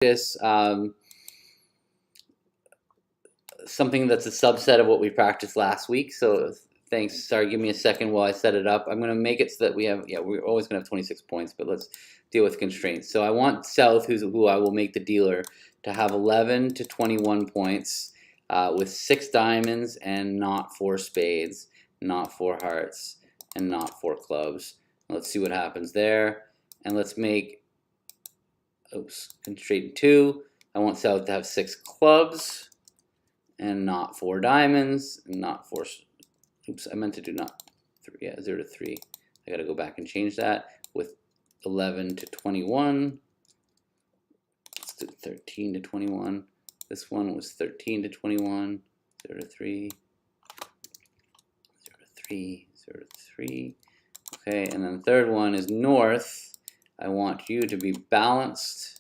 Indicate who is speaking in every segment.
Speaker 1: this something that's a subset of what we practiced last week. So thanks. Sorry, give me a second while I set it up. I'm going to make it so that we have, we're always going to have 26 points, but let's deal with constraints. So I want South, who I will make the dealer, to have 11 to 21 points with 6 diamonds and not 4 spades, not 4 hearts, and not 4 clubs. Let's see what happens there. And let's make, constraint 2. I want South to have 6 clubs and not 4 diamonds, and not 4, I meant to do not 3, 0 to 3. I gotta go back and change that with 11 to 21. Let's do 13 to 21. This one was 13 to 21, 0 to 3, 0 to 3, 0 to 3. Okay, and then the third one is North. I want you to be balanced.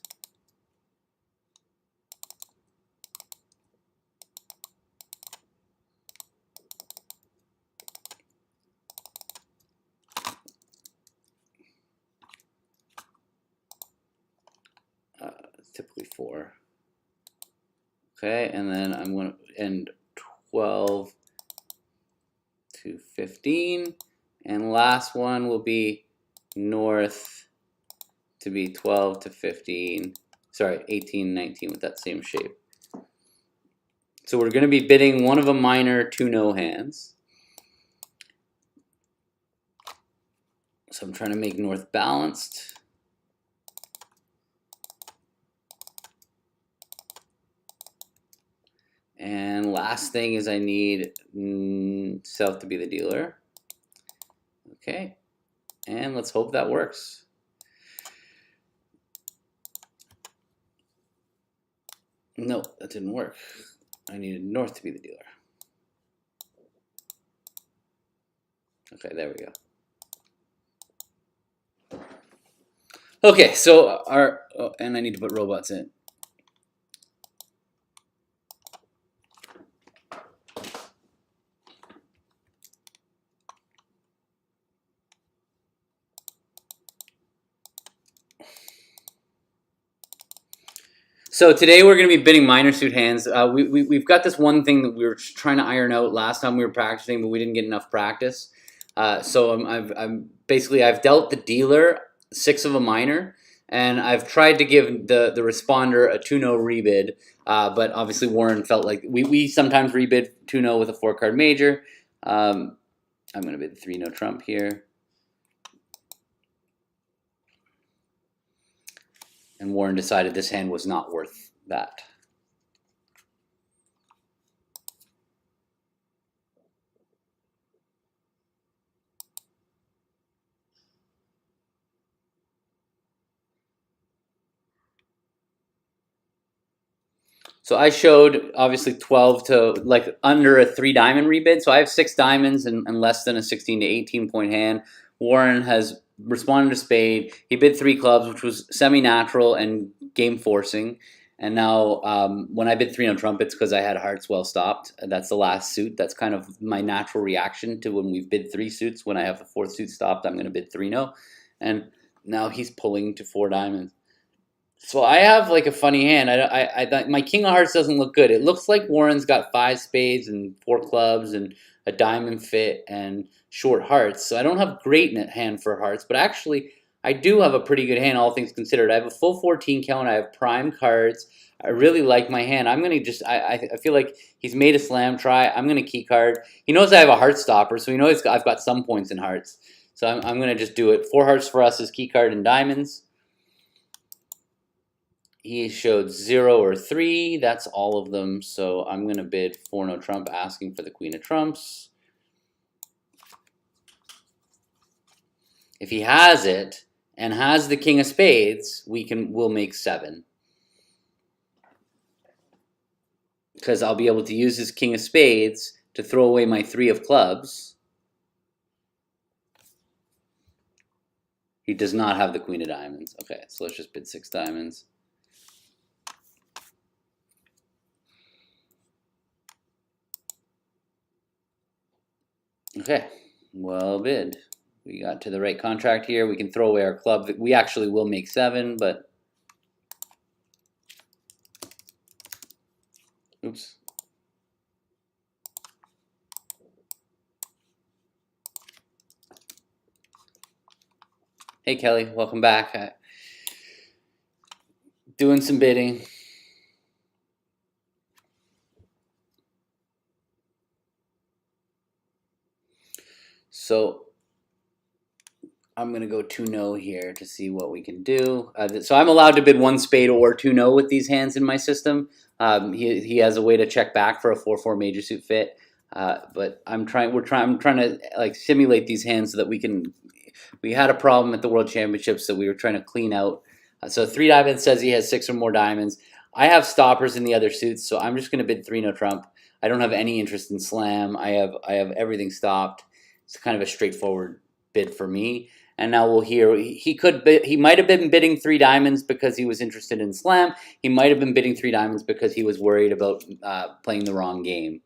Speaker 1: Typically 4. Okay, and then I'm going to end 12 to 15. And last one will be North to be 12 to 15. Sorry, 18, 19 with that same shape. So we're going to be bidding one of a minor, 2 no hands. So I'm trying to make North balanced. And last thing is I need South to be the dealer. Okay, and let's hope that works. No, that didn't work. I needed North to be the dealer. Okay, there we go. Okay, so and I need to put robots in. So today we're going to be bidding minor suit hands. We've got this one thing that we were trying to iron out last time we were practicing, but we didn't get enough practice. So I've dealt the dealer 6 of a minor, and I've tried to give the responder a 2-no rebid, but obviously Warren felt like we sometimes rebid 2-no with a 4-card major. I'm going to bid 3-no trump here. And Warren decided this hand was not worth that. So I showed obviously 12 to like under a 3 diamond rebid. So I have 6 diamonds and less than a 16 to 18 point hand. Warren has responded to spade. He bid 3 clubs, which was semi-natural and game forcing. And now when I bid 3-no trump, it's because I had hearts well stopped. That's the last suit. That's kind of my natural reaction to when we've bid 3 suits. When I have the 4th suit stopped, I'm going to bid 3-no. And now he's pulling to 4 diamonds. So I have like a funny hand. My king of hearts doesn't look good. It looks like Warren's got 5 spades and 4 clubs and a diamond fit and short hearts. So I don't have great hand for hearts, but actually I do have a pretty good hand, all things considered. I have a full 14 count. I have prime cards. I really like my hand. I'm gonna just I feel like he's made a slam try. I'm gonna key card. He knows I have a heart stopper, so he knows I've got some points in hearts. So I'm gonna just do it. 4 hearts for us is key card and diamonds. He showed 0 or 3. That's all of them. So I'm going to bid 4-no trump, asking for the queen of trumps. If he has it and has the king of spades, we'll make 7. Because I'll be able to use his king of spades to throw away my 3 of clubs. He does not have the queen of diamonds. Okay, so let's just bid 6 diamonds. Okay, well bid. We got to the right contract here. We can throw away our club. We actually will make 7, but Oops. Hey, Kelly. Welcome back. Doing some bidding. So I'm going to go 2-no here to see what we can do. So I'm allowed to bid 1 spade or 2-no with these hands in my system. He has a way to check back for a 4-4 major suit fit. But I'm trying to like simulate these hands so that we had a problem at the World Championships that we were trying to clean out. So 3 diamonds says he has 6 or more diamonds. I have stoppers in the other suits, so I'm just going to bid 3-no trump. I don't have any interest in slam. I have everything stopped. It's kind of a straightforward bid for me. And now we'll hear he might have been bidding 3 diamonds because he was interested in slam. He might have been bidding 3 diamonds because he was worried about playing the wrong game.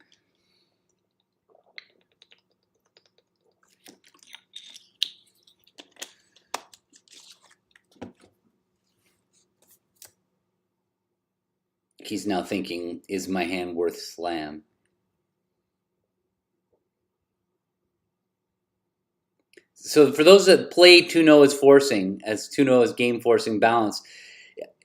Speaker 1: He's now thinking, is my hand worth slam? So for those that play 2-no as forcing, as 2-no as game forcing balance,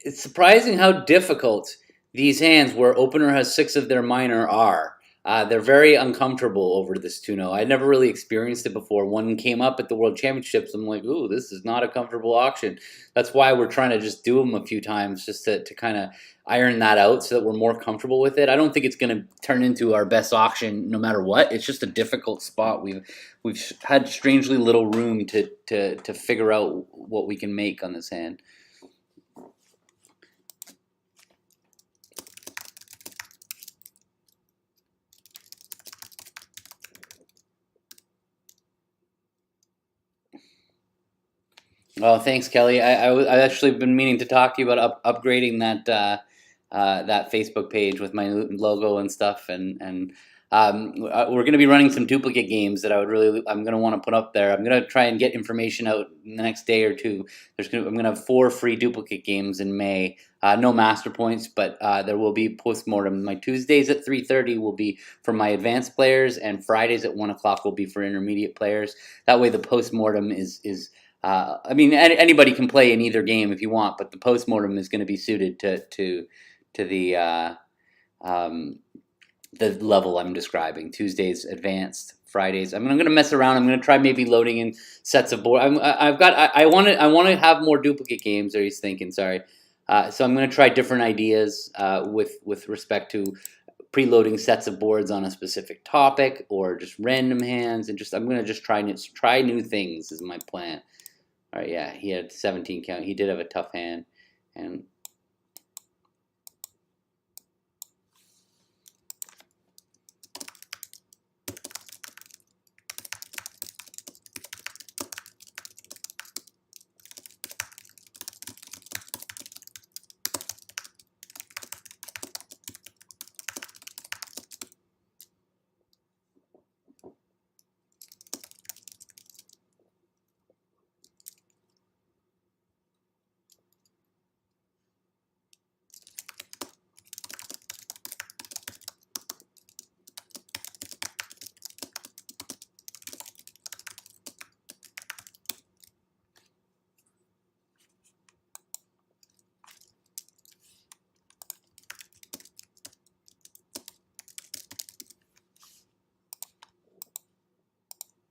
Speaker 1: it's surprising how difficult these hands where opener has 6 of their minor are. They're very uncomfortable over this 2-no. I never really experienced it before. One came up at the World Championships. I'm like, ooh, this is not a comfortable auction. That's why we're trying to just do them a few times just to kind of iron that out so that we're more comfortable with it. I don't think it's going to turn into our best auction no matter what. It's just a difficult spot. We've had strangely little room to figure out what we can make on this hand. Oh, thanks, Kelly. I've actually been meaning to talk to you about upgrading that Facebook page with my logo and stuff, and we're going to be running some duplicate games that I'm going to want to put up there. I'm going to try and get information out in the next day or two. I'm going to have 4 free duplicate games in May. No master points, but there will be postmortem. My Tuesdays at 3:30 will be for my advanced players, and Fridays at 1 o'clock will be for intermediate players. That way, the postmortem is. I mean, anybody can play in either game if you want, but the postmortem is going to be suited to the level I'm describing. Tuesdays advanced, Fridays. I'm going to mess around. I'm going to try maybe loading in sets of board. I want to have more duplicate games. Or he's thinking, sorry. So I'm going to try different ideas with respect to preloading sets of boards on a specific topic or just random hands, and I'm going to just try new things is my plan. All right, yeah, he had 17 count. He did have a tough hand, and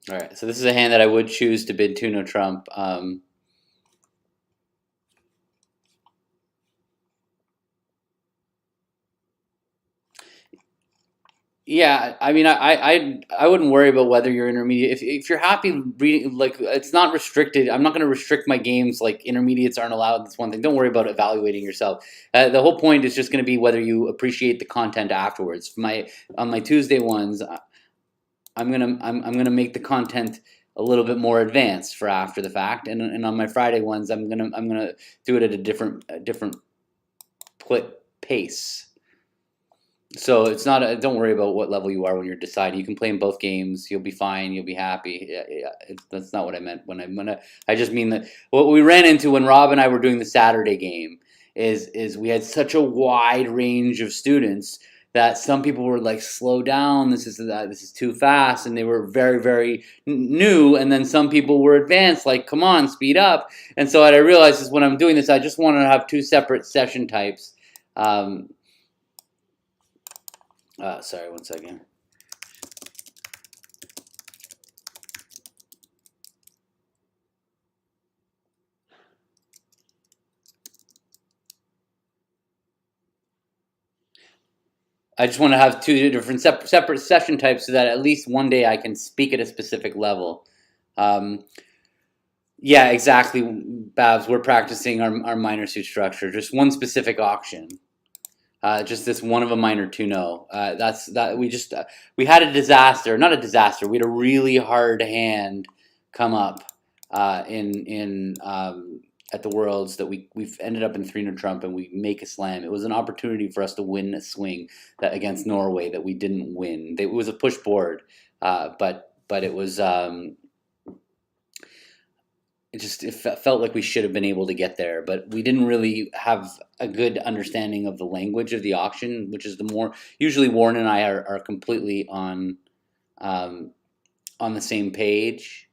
Speaker 1: all right. So this is a hand that I would choose to bid 2-no trump. Yeah, I mean, I wouldn't worry about whether you're intermediate. If you're happy reading, like it's not restricted. I'm not going to restrict my games. Like intermediates aren't allowed. That's one thing. Don't worry about evaluating yourself. The whole point is just going to be whether you appreciate the content afterwards. On my Tuesday ones, I'm gonna make the content a little bit more advanced for after the fact, and on my Friday ones, I'm gonna do it at a different pace. So it's not. Don't worry about what level you are when you're deciding. You can play in both games. You'll be fine. You'll be happy. That's not what I meant I just mean that what we ran into when Rob and I were doing the Saturday game is we had such a wide range of students that some people were like, slow down, this is too fast, and they were very, very new, and then some people were advanced, like, come on, speed up. And so what I realized is when I'm doing this, I just want to have two separate session types. Sorry, one second. I just want to have two different separate session types so that at least one day I can speak at a specific level. Yeah, exactly, Babs. We're practicing our minor suit structure, just one specific auction. Just this one of a minor 2-0. We had a disaster, not a disaster. We had a really hard hand come up in at the Worlds that we've ended up in 3-0 trump, and we make a slam. It was an opportunity for us to win a swing that against Norway that we didn't win. It was a push board, but it was. It felt like we should have been able to get there, but we didn't really have a good understanding of the language of the auction, which is the more usually Warren and I are completely on the same page.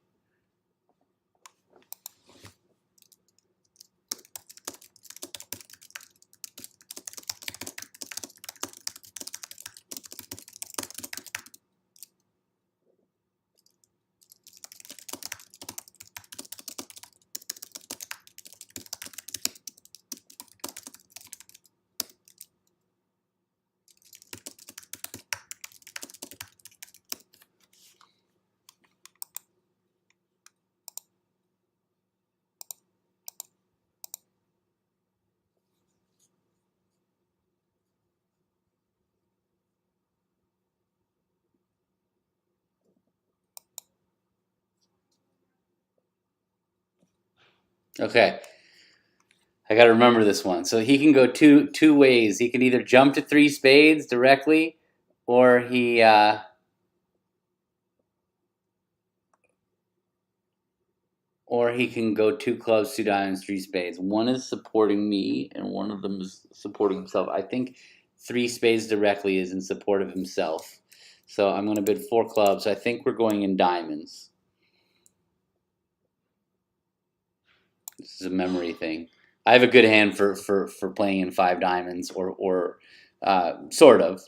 Speaker 1: Okay, I got to remember this one. So he can go two ways. He can either jump to 3 spades directly, or he can go 2 clubs, 2 diamonds, 3 spades. One is supporting me, and one of them is supporting himself. I think 3 spades directly is in support of himself. So I'm going to bid 4 clubs. I think we're going in diamonds. This is a memory thing. I have a good hand for playing in 5 diamonds, or sort of.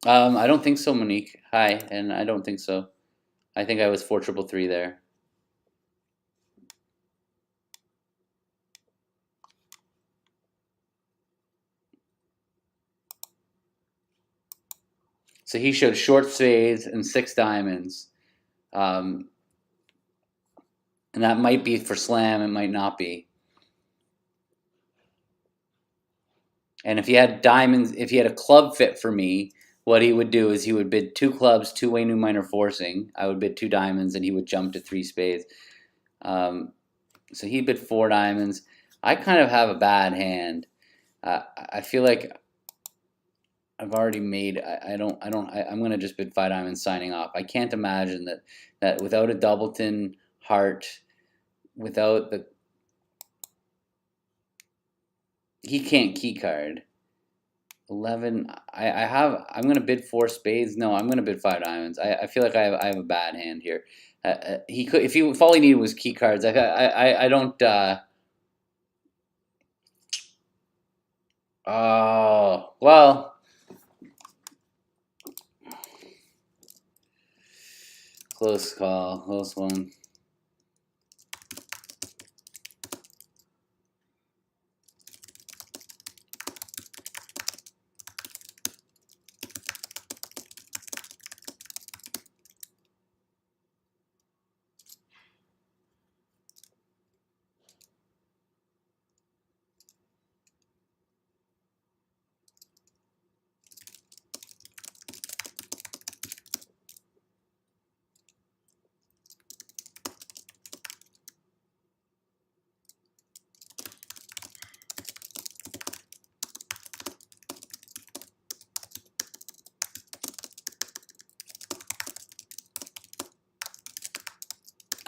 Speaker 1: I don't think so, Monique. Hi, and I don't think so. I think I was 4-3-3 there. So he showed short spades and 6 diamonds. And that might be for slam, it might not be. And if he had diamonds, if he had a club fit for me, what he would do is he would bid 2 clubs, 2-way new minor forcing. I would bid 2 diamonds, and he would jump to 3 spades. So he bid 4 diamonds. I kind of have a bad hand. I feel like I've already made. I'm gonna just bid 5 diamonds, signing off. I can't imagine that without a doubleton heart, without the he can't key card. 11. I'm gonna bid 4 spades. No, I'm gonna bid 5 diamonds. I feel like I have a bad hand here. He could if all he needed was key cards. I don't. Oh well. Close call. Close one.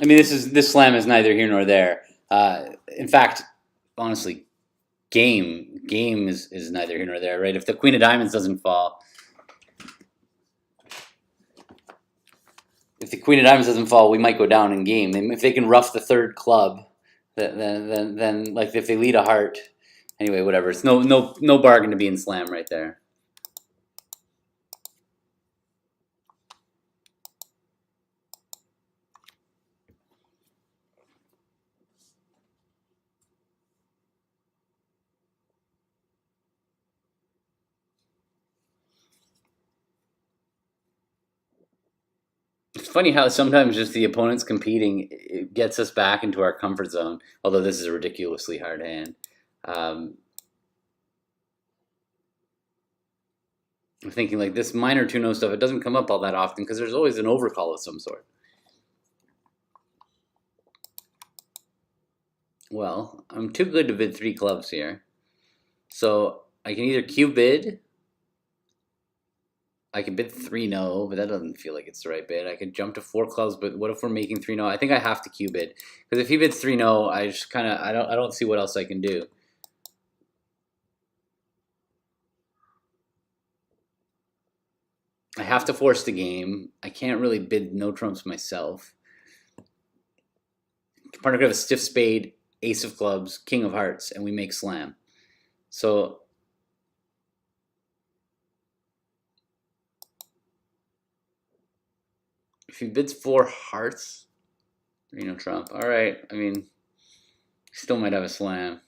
Speaker 1: I mean, this slam is neither here nor there. In fact, honestly, game game is neither here nor there, right? If the queen of diamonds doesn't fall, we might go down in game. If they can ruff the third club, then like if they lead a heart, anyway, whatever. It's no bargain to be in slam right there. It's funny how sometimes just the opponents competing it gets us back into our comfort zone. Although this is a ridiculously hard hand. I'm thinking like this minor 2-0 stuff. It doesn't come up all that often because there's always an overcall of some sort. Well, I'm too good to bid 3 clubs here, so I can either Q bid. I can bid 3-0, but that doesn't feel like it's the right bid. I could jump to 4 clubs, but what if we're making 3-0? I think I have to Q bid because if he bids 3-0, I just kind of I don't see what else I can do. I have to force the game. I can't really bid no trumps myself. Partner could have a stiff spade, ace of clubs, king of hearts, and we make slam. So if he bids 4 hearts, trump. All right. I mean, still might have a slam.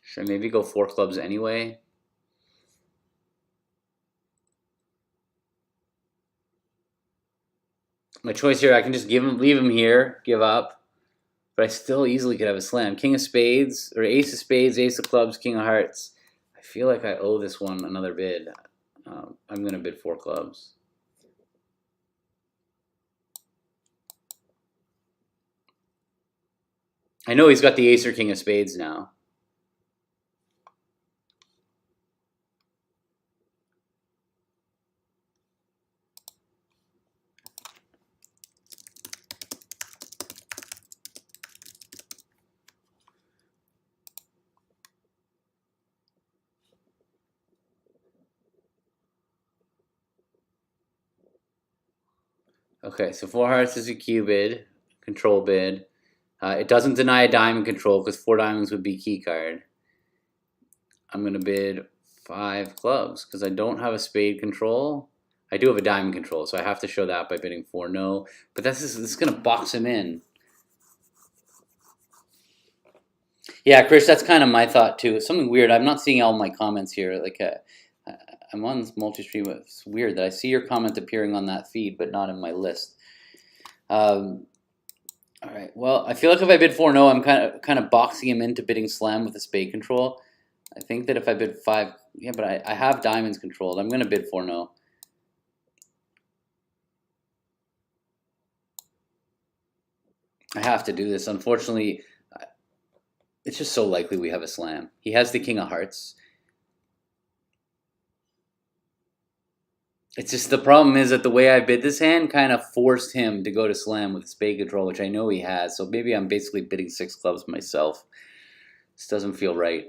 Speaker 1: Should I maybe go 4 clubs anyway? My choice here, I can just leave him here, give up. But I still easily could have a slam. King of spades, or ace of spades, ace of clubs, king of hearts. I feel like I owe this one another bid. I'm going to bid 4 clubs. I know he's got the ace or king of spades now. Okay, so 4 hearts is a Q bid, control bid. It doesn't deny a diamond control because 4 diamonds would be key card. I'm going to bid 5 clubs because I don't have a spade control. I do have a diamond control, so I have to show that by bidding 4 no. But this is going to box him in. Yeah, Chris, that's kind of my thought too. It's something weird. I'm not seeing all my comments here. Like, I'm on this multi-stream. It's weird that I see your comment appearing on that feed, but not in my list. All right. Well, I feel like if I bid 4 no, I'm kind of boxing him into bidding slam with a spade control. I think that if I bid 5, yeah, but I have diamonds controlled. I'm going to bid 4 no. I have to do this. Unfortunately, it's just so likely we have a slam. He has the king of hearts. It's just the problem is that the way I bid this hand kind of forced him to go to slam with spade control, which I know he has. So maybe I'm basically bidding 6 clubs myself. This doesn't feel right.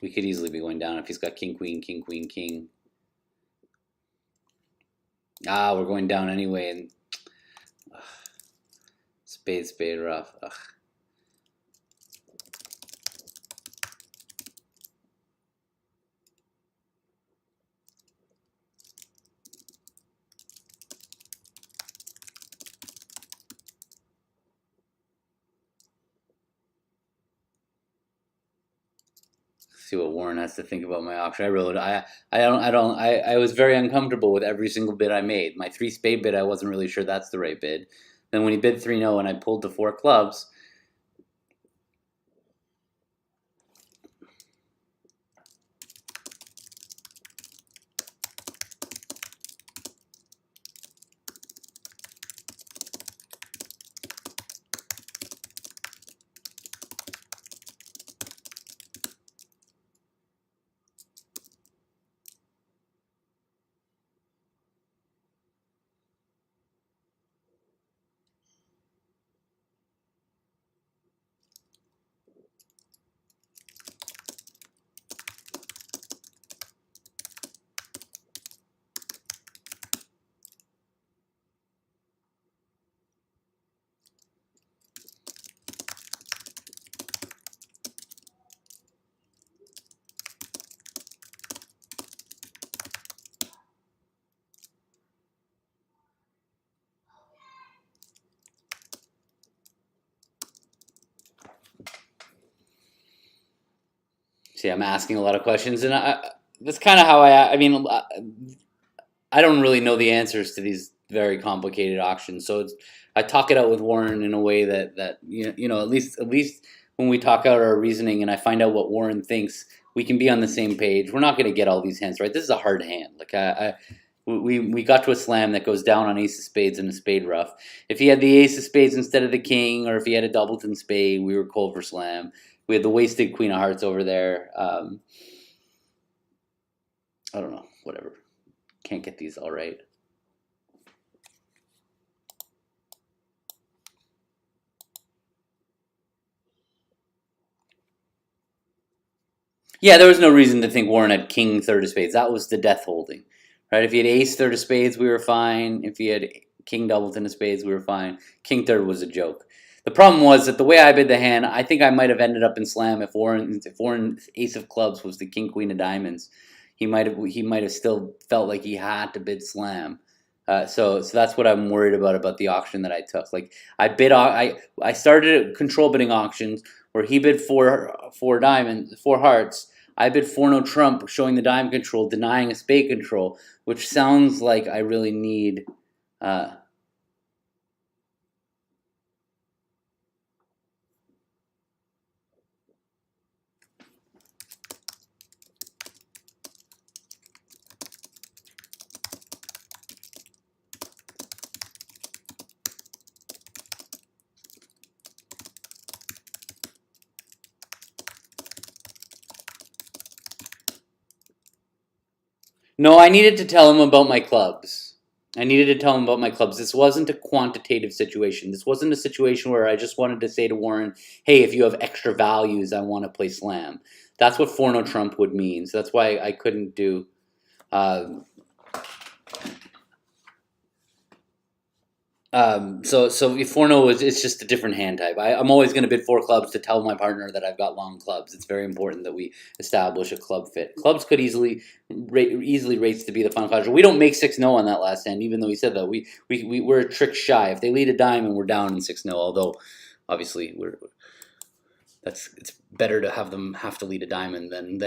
Speaker 1: We could easily be going down if he's got king, queen, king, queen, king. Ah, we're going down anyway. And spade, spade, rough. Ugh. See what Warren has to think about my auction. I was very uncomfortable with every single bid I made. My 3 spade bid, I wasn't really sure that's the right bid. Then when he bid 3-0 and I pulled the 4 clubs, See, I'm asking a lot of questions, and that's kind of how I mean, I don't really know the answers to these very complicated auctions, so I talk it out with Warren in a way that at least when we talk out our reasoning and I find out what Warren thinks, we can be on the same page. We're not going to get all these hands right. This is a hard hand. Like we got to a slam that goes down on ace of spades and a spade rough. If he had the ace of spades instead of the king, or if he had a doubleton spade, we were cold for slam. We had the wasted queen of hearts over there. I don't know. Whatever. Can't get these all right. Yeah, there was no reason to think Warren had king third of spades. That was the death holding, right? If he had ace third of spades, we were fine. If he had king doubleton of spades, we were fine. King third was a joke. The problem was that the way I bid the hand, I think I might have ended up in slam if Warren's ace of clubs was the king queen of diamonds. He might have still felt like he had to bid slam. So that's what I'm worried about the auction that I took. Like I started control bidding auctions where he bid four diamonds, four hearts. I bid 4 no trump, showing the dime control, denying a spade control, which sounds like I really need. No, I needed to tell him about my clubs. I needed to tell him about my clubs. This wasn't a quantitative situation. This wasn't a situation where I just wanted to say to Warren, hey, if you have extra values, I want to play slam. That's what 4 no trump would mean. So that's why I couldn't do. So if 4 it's just a different hand type. I'm always going to bid 4 clubs to tell my partner that I've got long clubs. It's very important that we establish a club fit. Clubs could easily race to be the final closure. We don't make 6-0 on that last hand, even though he said that. We're a trick shy. If they lead a diamond, we're down in 6-0. Although, obviously, it's better to have them have to lead a diamond than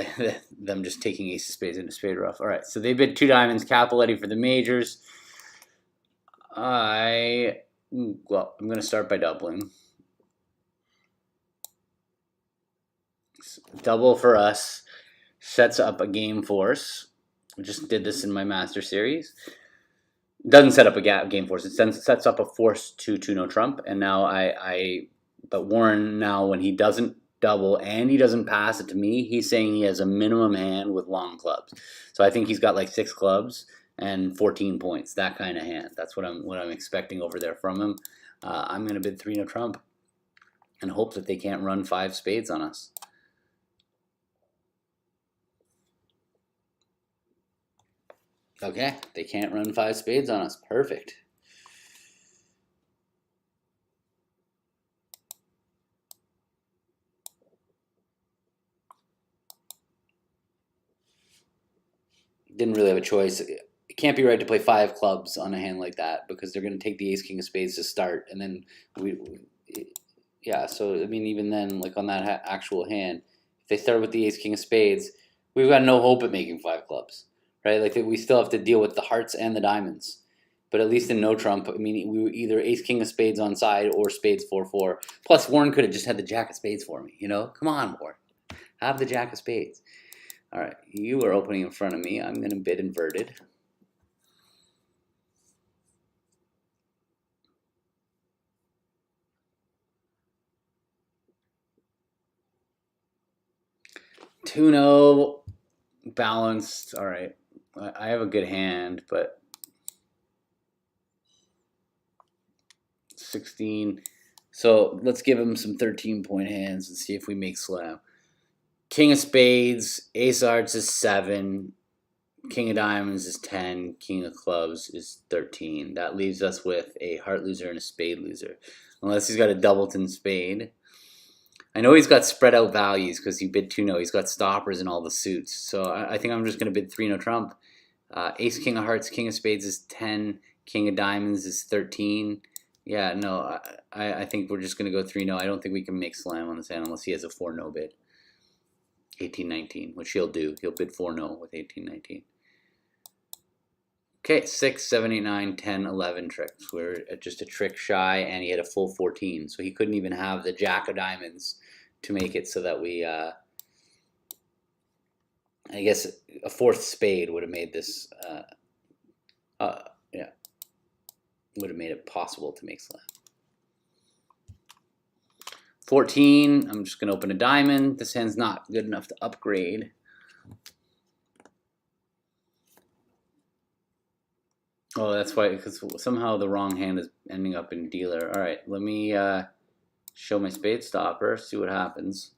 Speaker 1: them just taking ace of spades into spade rough. All right, so they bid 2 diamonds, Capiletti for the majors. I'm going to start by doubling. Double for us sets up a game force. I just did this in my master series. It doesn't set up a game force. It sets up a force to 2 no trump. And now but Warren, now when he doesn't double and he doesn't pass it to me, he's saying he has a minimum hand with long clubs. So I think he's got like 6 clubs and 14 points, that kind of hand. That's what I'm expecting over there from him. I'm going to bid 3 no trump and hope that they can't run 5 spades on us. Okay, they can't run 5 spades on us. Perfect. Didn't really have a choice. It can't be right to play 5 clubs on a hand like that because they're going to take the ace king of spades to start, and then yeah. So I mean, even then, like on that actual hand, if they start with the ace king of spades, we've got no hope at making 5 clubs, right? Like we still have to deal with the hearts and the diamonds. But at least in no trump, I mean, we were either ace king of spades on side or spades 4-4. Plus, Warren could have just had the jack of spades for me. You know, come on, Warren, have the jack of spades. All right, you are opening in front of me. I'm going to bid inverted. Two-no, balanced. All right, I have a good hand, but 16. So let's give him some 13-point hands and see if we make slam. King of spades, ace of hearts is 7, king of diamonds is 10, king of clubs is 13. That leaves us with a heart loser and a spade loser. Unless he's got a doubleton spade. I know he's got spread out values because he bid 2-no. He's got stoppers in all the suits. So I think I'm just going to bid 3-no trump. Ace, king of hearts, king of spades is 10. King of diamonds is 13. Yeah, no, I think we're just going to go 3-no. I don't think we can make slam on this hand unless he has a 4-no bid. 18-19, which he'll do. He'll bid 4-0 with 18-19. Okay, 6, 7, 8, 9, 10, 11 tricks. We're just a trick shy, and he had a full 14, so he couldn't even have the jack of diamonds to make it so that we, I guess a fourth spade would have made this, yeah, would have made it possible to make slam. 14, I'm just going to open a diamond. This hand's not good enough to upgrade. Oh, that's why, because somehow the wrong hand is ending up in dealer. All right, let me show my spade stopper, see what happens.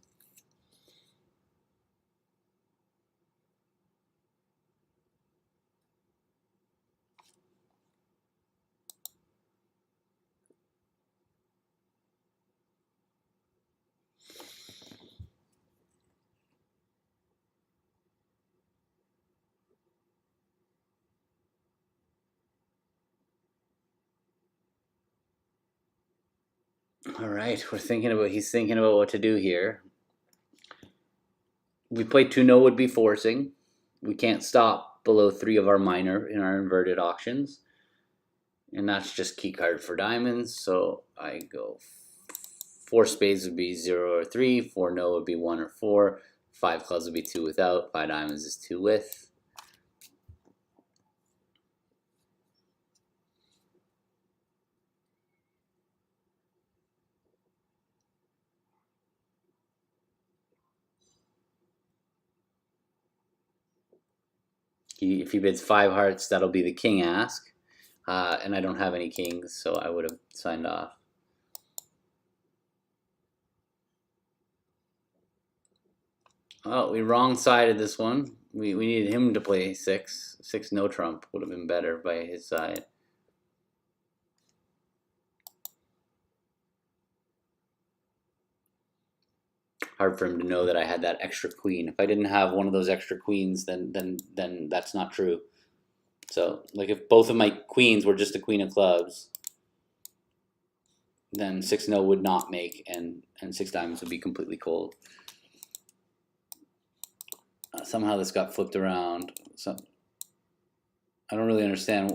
Speaker 1: All right, he's thinking about what to do here. We play 2-0 would be forcing. We can't stop below 3 of our minor in our inverted auctions. And that's just key card for diamonds. So I go 4 spades would be 0 or 3, 4-0 would be 1 or 4, 5 clubs would be 2 without, 5 diamonds is 2 with. If he bids 5 hearts, that'll be the king ask. And I don't have any kings, so I would have signed off. Oh, we wrong-sided this one. We needed him to play 6. 6 no trump would have been better by his side. Hard for him to know that I had that extra queen. If I didn't have one of those extra queens, then that's not true. So, like, if both of my queens were just a queen of clubs, then 6-0 would not make, and 6 diamonds would be completely cold. Somehow this got flipped around. So I don't really understand.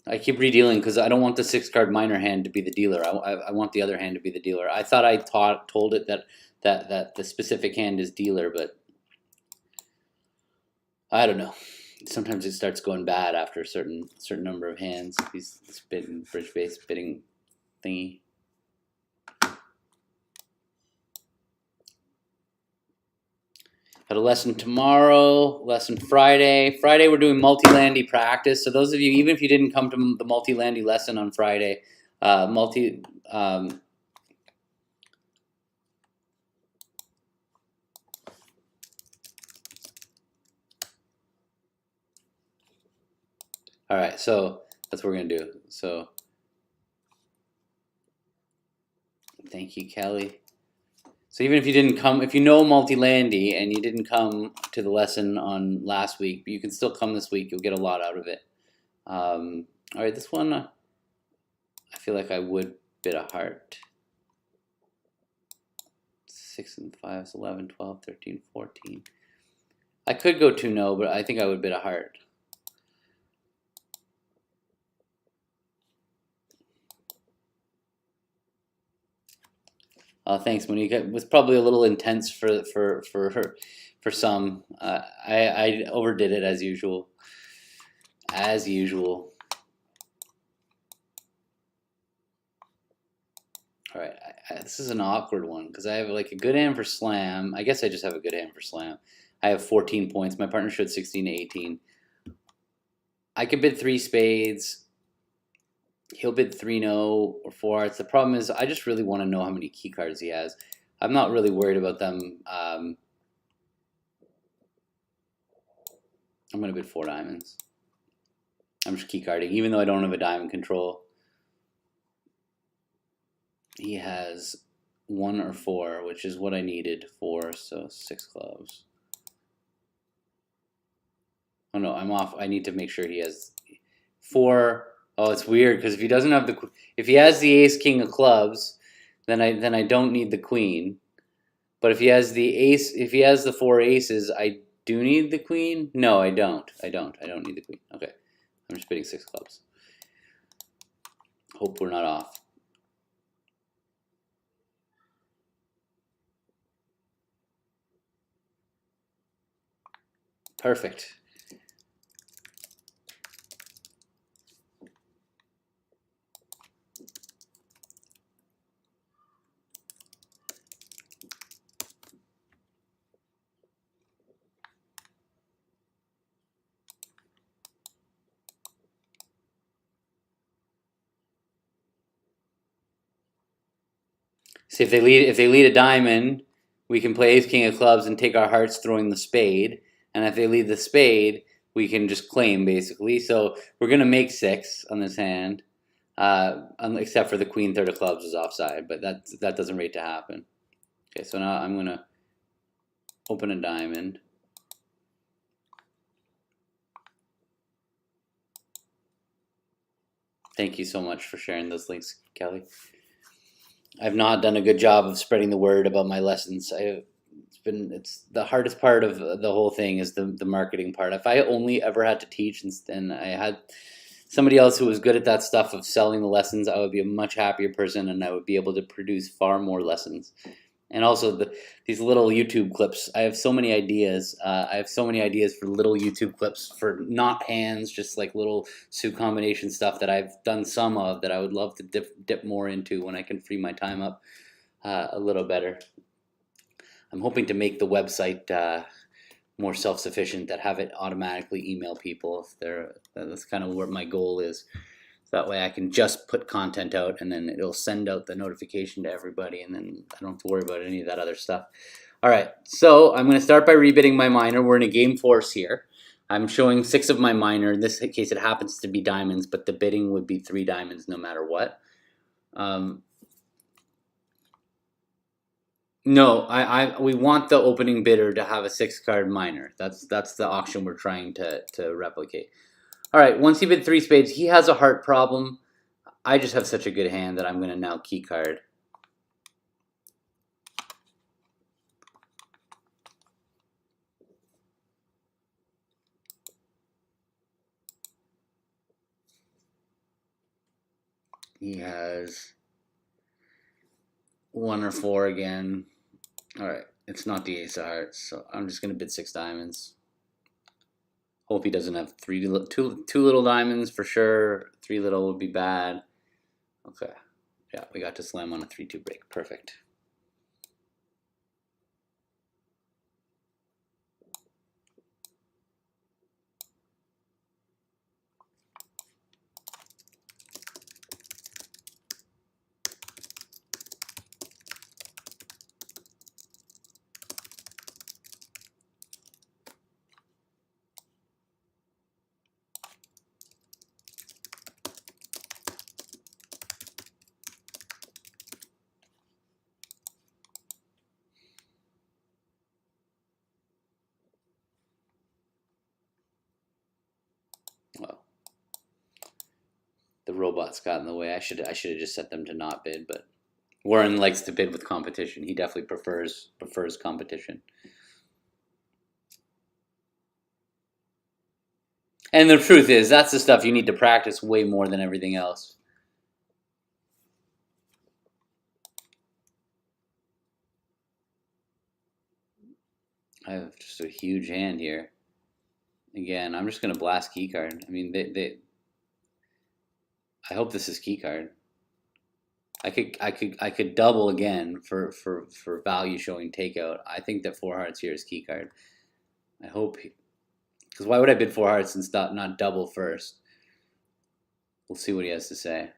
Speaker 1: I keep redealing because I don't want the 6-card minor hand to be the dealer. I want the other hand to be the dealer. I thought I told it that the specific hand is dealer, but I don't know. Sometimes it starts going bad after a certain number of hands. These bridge base bidding thingy. Got a lesson tomorrow, lesson Friday. Friday we're doing multi-landy practice. So those of you, even if you didn't come to the multi-landy lesson on Friday, all right, so that's what we're gonna do. So thank you, Kelly. So even if you didn't come, if you know multi-landy and you didn't come to the lesson on last week, you can still come this week. You'll get a lot out of it. All right, this one, I feel like I would bid a heart. 6 and 5 is 11, 12, 13, 14. I could go 2-0, but I think I would bid a heart. Thanks, Monique. It was probably a little intense for some. I overdid it as usual. As usual. All right, this is an awkward one because I have like a good hand for slam. I guess I just have a good hand for slam. I have 14 points. My partner showed 16 to 18. I could bid 3 spades. He'll bid 3-0 or 4 hearts. The problem is I just really want to know how many key cards he has. I'm not really worried about them. I'm going to bid 4 diamonds. I'm just key carding, even though I don't have a diamond control. He has 1 or 4, which is what I needed. 4, so 6 clubs. Oh no, I'm off. I need to make sure he has 4. Oh, it's weird because if he doesn't have if he has the ace king of clubs, then I don't need the queen. But if he has the 4 aces, I do need the queen. No, I don't. I don't need the queen. Okay, I'm just bidding 6 clubs. Hope we're not off. Perfect. So if they lead a diamond, we can play ace king of clubs and take our hearts throwing the spade. And if they lead the spade, we can just claim basically. So we're gonna make 6 on this hand, except for the queen third of clubs is offside, but that doesn't rate to happen. Okay, so now I'm gonna open a diamond. Thank you so much for sharing those links, Kelly. I've not done a good job of spreading the word about my lessons. It's the hardest part of the whole thing is the marketing part. If I only ever had to teach and I had somebody else who was good at that stuff of selling the lessons, I would be a much happier person and I would be able to produce far more lessons. And also these little YouTube clips. I have so many ideas. I have so many ideas for little YouTube clips for not hands, just like little suit combination stuff that I've done some of that I would love to dip more into when I can free my time up a little better. I'm hoping to make the website more self-sufficient, that have it automatically email people if that's kind of what my goal is. So that way I can just put content out and then it'll send out the notification to everybody and then I don't have to worry about any of that other stuff. All right, so I'm going to start by rebidding my minor. We're in a game force here. I'm showing 6 of my minor. In this case, it happens to be diamonds, but the bidding would be 3 diamonds no matter what. No, we want the opening bidder to have a 6-card minor. That's the auction we're trying to replicate. All right, once he bid 3 spades, he has a heart problem. I just have such a good hand that I'm going to now key card. He has 1 or 4 again. All right, it's not the ace of hearts, so I'm just going to bid 6 diamonds. Hope he doesn't have two little diamonds for sure. 3 little would be bad. Okay, yeah, we got to slam on a 3-2 break. Perfect. Well, the robots got in the way. I should have just set them to not bid, but Warren likes to bid with competition. He definitely prefers competition. And the truth is, that's the stuff you need to practice way more than everything else. I have just a huge hand here. Again, I'm just gonna blast keycard. I mean, I hope this is keycard. I could double again for value showing takeout. I think that 4 hearts here is keycard. I hope, because why would I bid 4 hearts and stop not double first? We'll see what he has to say.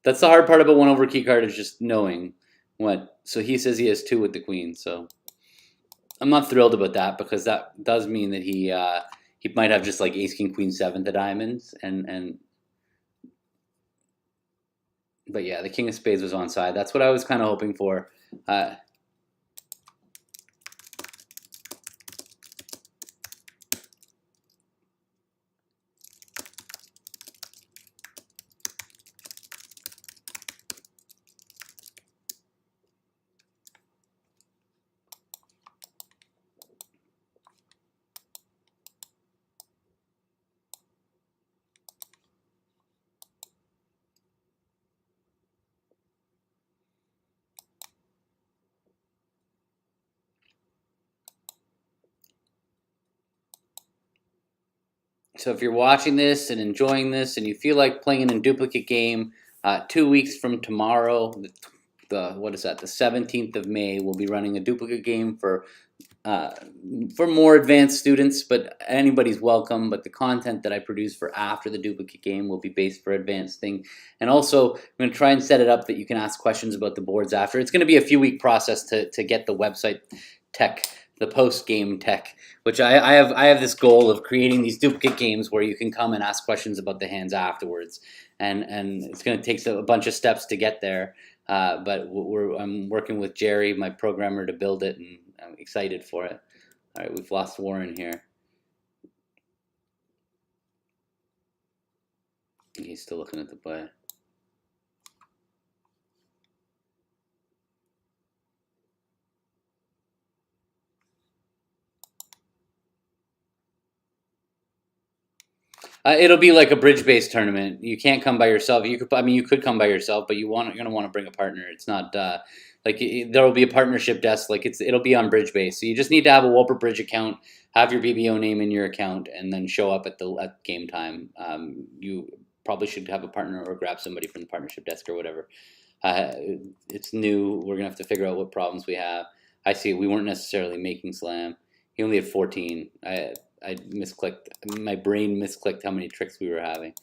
Speaker 1: That's the hard part about 1 over keycard is just knowing what. So he says he has 2 with the queen. So I'm not thrilled about that because that does mean that he might have just like ace king queen seven to diamonds and but yeah, the king of spades was on side. That's what I was kind of hoping for. Uh, So if you're watching this and enjoying this, and you feel like playing a duplicate game, 2 weeks from tomorrow, the what is that? The 17th of May, we'll be running a duplicate game uh, for more advanced students, but anybody's welcome. But the content that I produce for after the duplicate game will be based for advanced thing. And also, I'm going to try and set it up that you can ask questions about the boards after. It's going to be a few-week process to get the website tech, the post-game tech, which I have this goal of creating these duplicate games where you can come and ask questions about the hands afterwards. And it's going to take a bunch of steps to get there. But I'm working with Jerry, my programmer, to build it, and I'm excited for it. All right, we've lost Warren here. He's still looking at the play. It'll be like a bridge-based tournament. You can't come by yourself. You could come by yourself, but you're gonna want to bring a partner. It's not like there will be a partnership desk. Like it'll be on bridge base. So you just need to have a Wolper Bridge account, have your BBO name in your account, and then show up at game time. You probably should have a partner or grab somebody from the partnership desk or whatever. Uh, it's new. We're gonna have to figure out what problems we have. I see. We weren't necessarily making slam. He only had 14. I misclicked. My brain misclicked how many tricks we were having.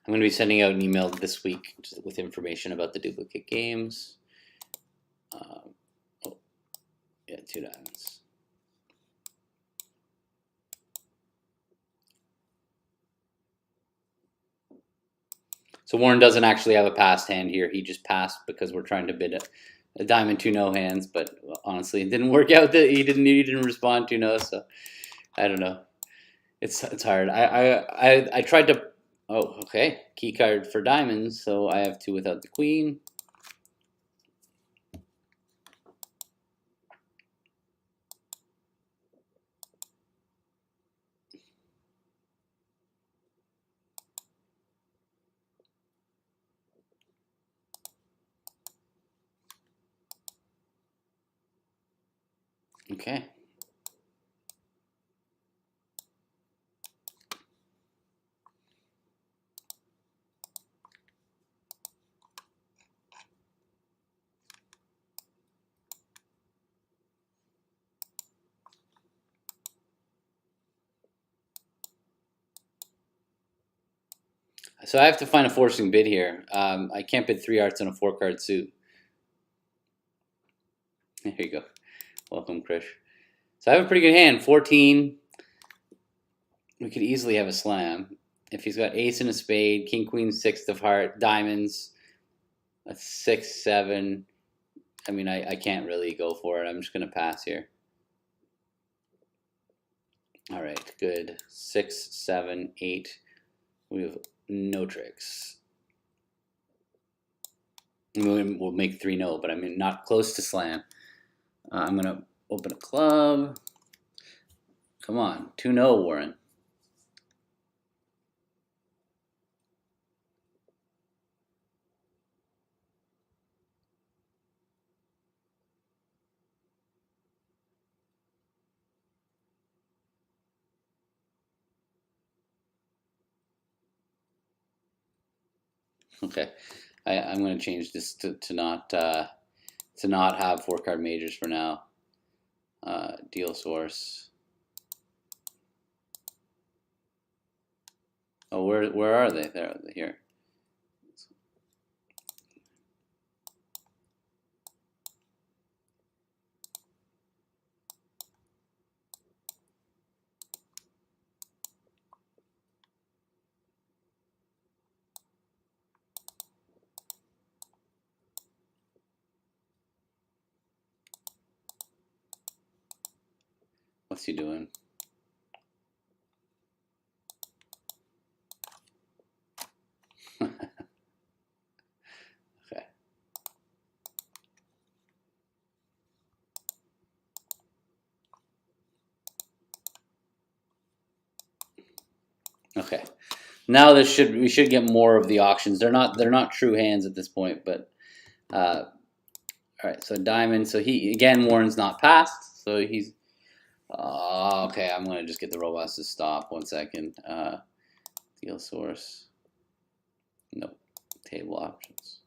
Speaker 1: I'm going to be sending out an email this week with information about the duplicate games. Oh, yeah, 2 diamonds. So Warren doesn't actually have a passed hand here. He just passed because we're trying to bid a diamond 2 no hands. But honestly, it didn't work out. That he didn't respond to no. So I don't know. It's hard. I tried to. Oh, okay. Key card for diamonds. So I have 2 without the queen. Okay. So I have to find a forcing bid here. I can't bid 3 hearts on a 4-card suit. There you go. Welcome, Krish. So I have a pretty good hand. 14. We could easily have a slam. If he's got ace and a spade, king, queen, 6 of heart, diamonds, a 6, 7. I mean, I can't really go for it. I'm just going to pass here. All right, good. 6, 7, 8. We have no tricks. We'll make 3-0, but I mean not close to slam. I'm gonna open a club. Come on, 2-0, Warren. Okay, I'm gonna change this to not have 4-card majors for now. Deal source. Oh, where are they? There, here. What's he doing? Okay. Okay. Now we should get more of the auctions. They're not true hands at this point, but all right. So diamond. So Warren's not passed. So he's okay. I'm gonna just get the robots to stop. 1 second. Deal source. Nope. Table options.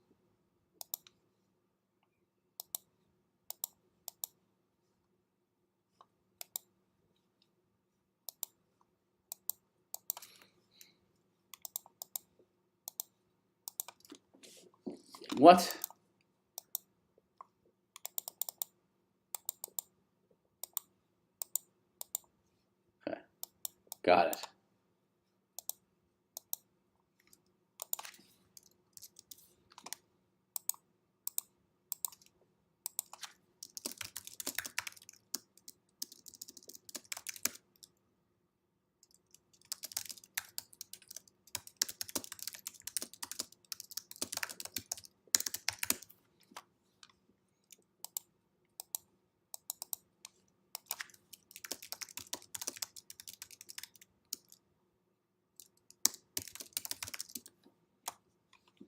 Speaker 1: What? Okay. Got it.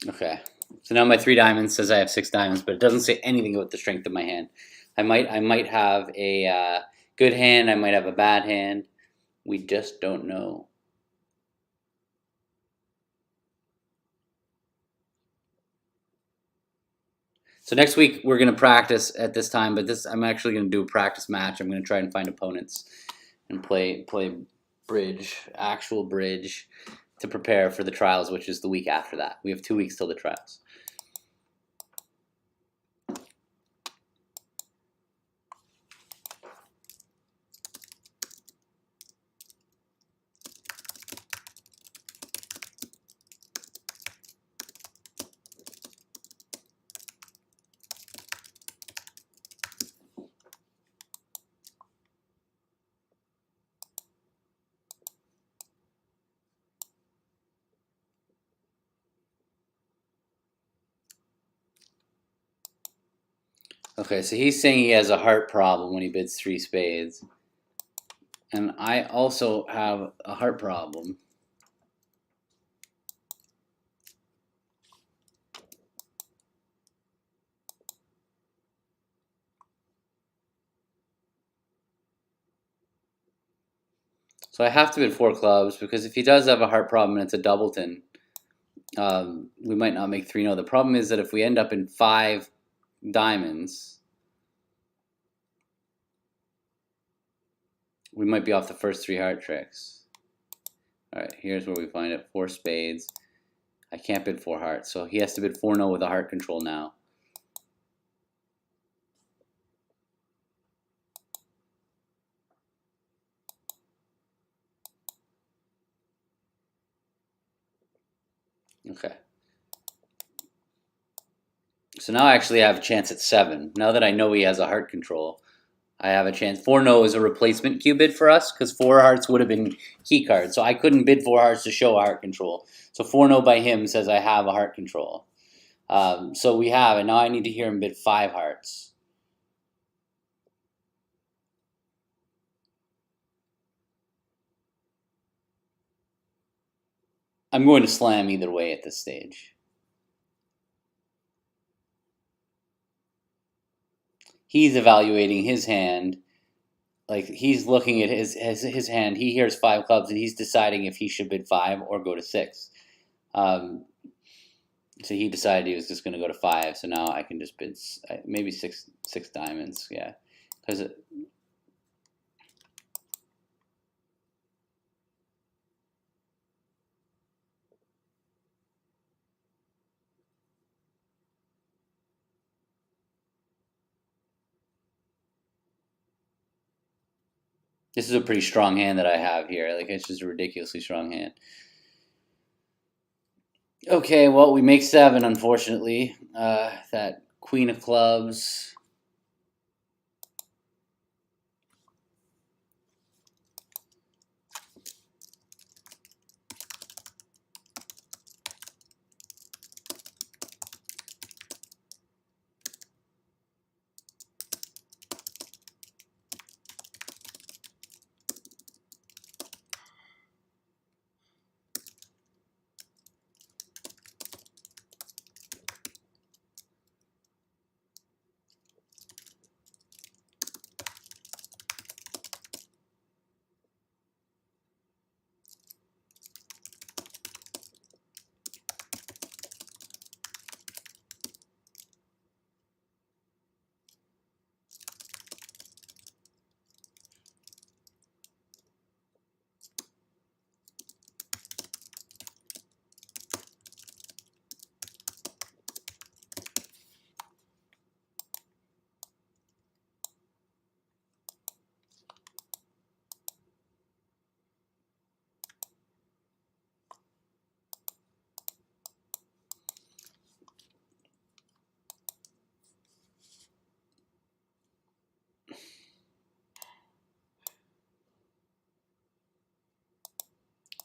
Speaker 1: Okay. So now my 3 diamonds says I have 6 diamonds, but it doesn't say anything about the strength of my hand. I might have a good hand. I might have a bad hand. We just don't know. So next week we're gonna practice at this time, but I'm actually gonna do a practice match. I'm gonna try and find opponents and play bridge, actual bridge, to prepare for the trials, which is the week after that. We have 2 weeks till the trials. Okay, so he's saying he has a heart problem when he bids 3 spades. And I also have a heart problem. So I have to bid 4 clubs, because if he does have a heart problem and it's a doubleton, we might not make 3-0. The problem is that if we end up in 5 diamonds, we might be off the first 3 heart tricks. All right, here's where we find it. 4 spades. I can't bid 4 hearts, so he has to bid 4-0 with a heart control now. Okay. So now I actually have a chance at 7. Now that I know he has a heart control, I have a chance. 4-0 is a replacement cue bid for us, because 4 hearts would have been key cards. So I couldn't bid 4 hearts to show a heart control. So 4-0 by him says I have a heart control. So we have, and now I need to hear him bid 5 hearts. I'm going to slam either way at this stage. He's evaluating his hand. Like, he's looking at his hand. He hears 5 clubs, and he's deciding if he should bid 5 or go to 6. So he decided he was just going to go to 5. So now I can just bid maybe six diamonds. Yeah, because this is a pretty strong hand that I have here. Like, it's just a ridiculously strong hand. Okay, well, we make 7, unfortunately. That queen of clubs.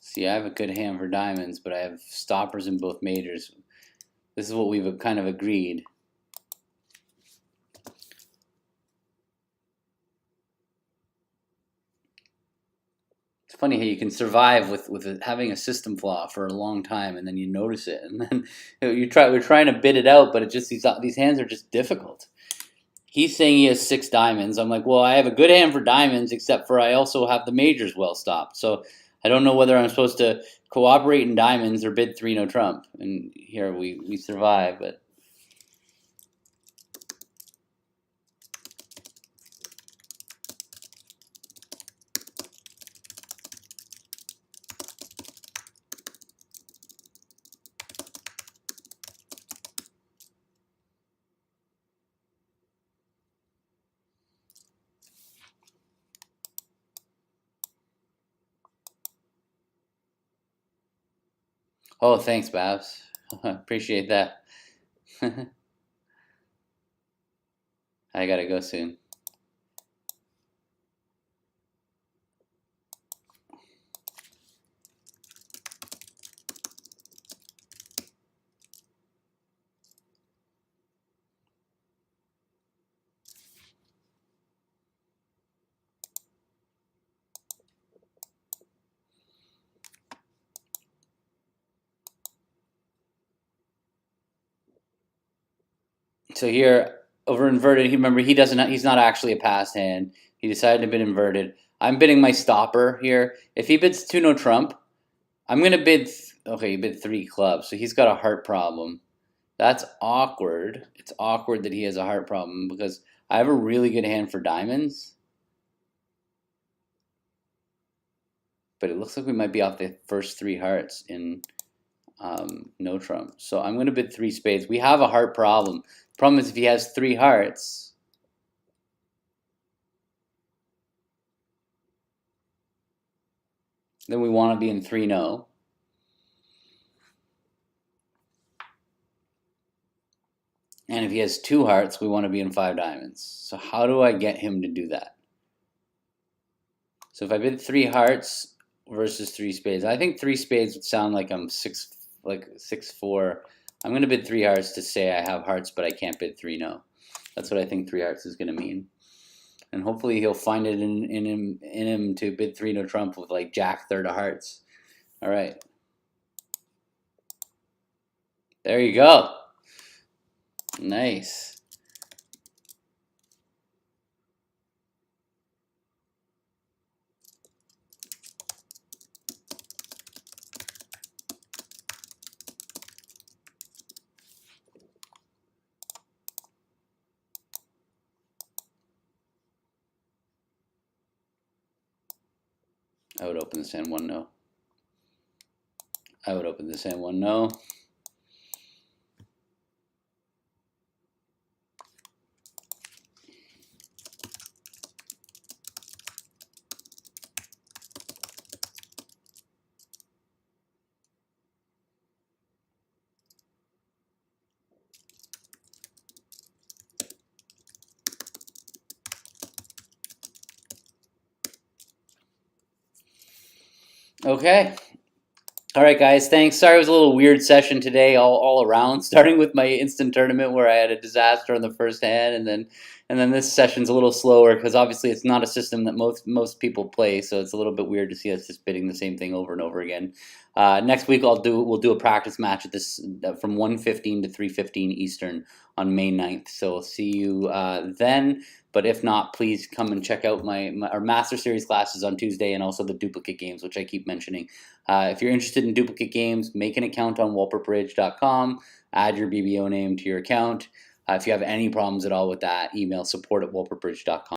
Speaker 1: See, I have a good hand for diamonds, but I have stoppers in both majors. This is what we've kind of agreed. It's funny how you can survive with having a system flaw for a long time, and then you notice it, and then we're trying to bid it out, but it just these hands are just difficult. He's saying he has 6 diamonds. I'm like, well, I have a good hand for diamonds, except for I also have the majors well stopped. So I don't know whether I'm supposed to cooperate in diamonds or bid 3 no trump. And here we survive, but. Oh, thanks, Babs. Appreciate that. I gotta go soon. So here, over inverted, he doesn't. He's not actually a passed hand. He decided to bid inverted. I'm bidding my stopper here. If he bids 2 no trump, I'm gonna bid. Okay, he bid 3 clubs, so he's got a heart problem. That's awkward. It's awkward that he has a heart problem because I have a really good hand for diamonds, but it looks like we might be off the first 3 hearts in no trump. So I'm going to bid 3 spades. We have a heart problem. Problem is if he has 3 hearts, then we want to be in 3 no. And if he has 2 hearts, we want to be in 5 diamonds. So how do I get him to do that? So if I bid 3 hearts versus 3 spades, I think 3 spades would sound like I'm 6'4", I'm going to bid 3 hearts to say I have hearts, but I can't bid 3 no. That's what I think 3 hearts is going to mean. And hopefully he'll find it in him to bid 3 no trump with like jack third of hearts. All right. There you go. Nice. I would open this hand 1 no. I would open this hand 1 no. Okay. All right, guys. Thanks. Sorry, it was a little weird session today, all around. Starting with my instant tournament where I had a disaster on the first hand, and then this session's a little slower because obviously it's not a system that most people play, so it's a little bit weird to see us just bidding the same thing over and over again. Next week we'll do a practice match at this from 1:15 to 3:15 Eastern on May 9th. So we'll see you then. But if not, please come and check out our Master Series classes on Tuesday and also the duplicate games, which I keep mentioning. If you're interested in duplicate games, make an account on wolpertbridge.com, add your BBO name to your account. If you have any problems at all with that, email support@wolpertbridge.com.